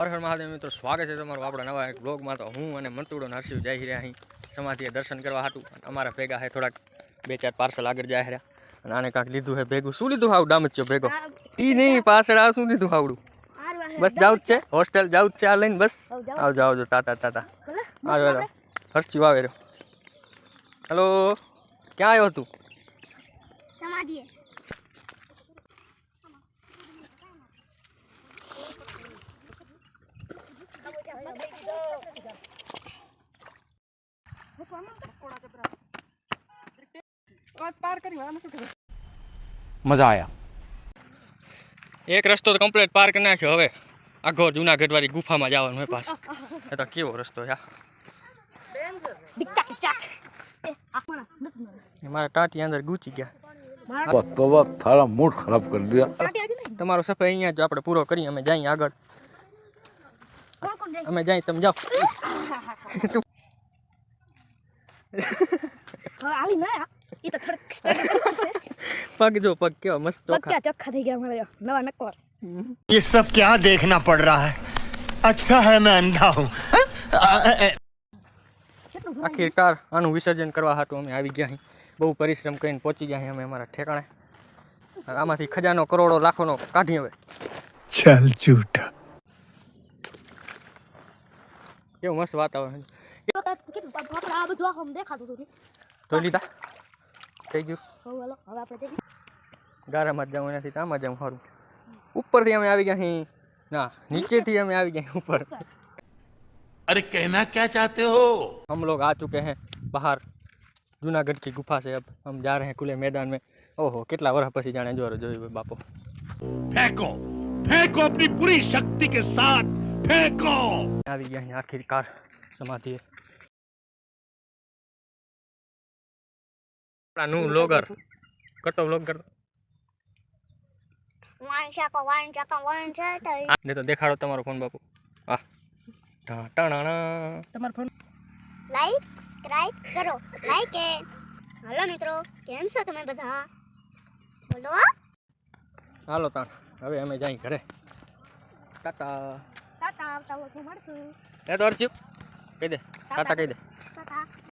હર હર મહાદેવ મિત્રો, સ્વાગત છે તમારું આપણા નવા એક બ્લોગમાં। તો હું અને મંતુડો નરસિંહ જઈ રહ્યા અહીં સમાધિએ દર્શન કરવા હાટું। અમારા ભેગા હે થોડાક 2-4 પાર્સલ આગળ જાય રહ્યા અને આને કાંક લીધું હે ભેગું। શું લીધું હાવ ડામચ્યો ભેગો? ઈ નહીં, પાછળ આ શું લીધું હાવડું? બસ જાવ જ છે, હોસ્ટેલ જાવ જ છે આ લઈને બસ। આવજો આવજો, તાતા તાતા આવ્યો આવ્યો હર્ષિયો આવે રહ્યો। હેલો, ક્યાં આવ્યો તું? સમાધિએ। मजा आया। એક રસ્તો તો કમ્પ્લીટ પાર કરી નાખ્યો। હવે આઘો જુનાગઢ વાળી ગુફામાં જવાનું હોય પાછું। એ તો કેવો રસ્તો છે? મારા ટાંટી અંદર ગુચી ગયા। तो थारा मूड खराब कर दिया। તમારો સફર અહીંયા જ આપણે પૂરો કરીએ। અમે જઈએ આગળ, અમે જઈએ, તમે જાઓ। પગ જો, પગ કેવા મસ્ત ચોખ્ખા થઈ ગયા મારા નવા નકોર। ये सब क्या देखना पड़ रहा है? अच्छा है मैं अंधा हूँ। આખિરકાર આનું વિસર્જન કરવા હાટું અમે આવી ગયા અહીં। બહુ પરિશ્રમ કરીને પહોંચી ગયા અહીં અમે અમારા ઠેકાણે। આમાંથી ખજાનો કરોડો લાખોનો કાઢી હવે। चल झूठा। કેવું મસ્ત વાતાવરણ। તો લીધા થઈ ગયું। ગારામાં જ જવું નથી, આમાં જવું સારું। ઉપરથી અમે આવી ગયા અહીં, ના નીચેથી અમે આવી ગયા ऊपर। अरे कहना क्या चाहते हो? हम लोग आ चुके हैं बाहर, जूनागढ़ की गुफा से। अब हम जा रहे हैं खुले मैदान में। ओहो, કેટલા વર્ષ પછી જાણે જોર જોયું બાપો। फेंको फेंको अपनी पूरी शक्ति के साथ फेंको। આવી ગયા અહીં આખિરકાર સમાધિએ। નું લોગર કરતો વ્લોગ કરતો ને તો દેખાડો તમારો ફોન બાપુ। હા, તમારો ફોન લાઈક સબસ્ક્રાઇબ કરો, લાઈક એ। હાલો મિત્રો, કેમ છો તમે બધા? બોલો। હાલો તાણ, હવે અમે જઈ ઘરે। ટાટા ટાટા, આવતા વખતે મળશું। એ તો હર્ષિયો કહી દે, ટાટા કહી દે। ટાટા।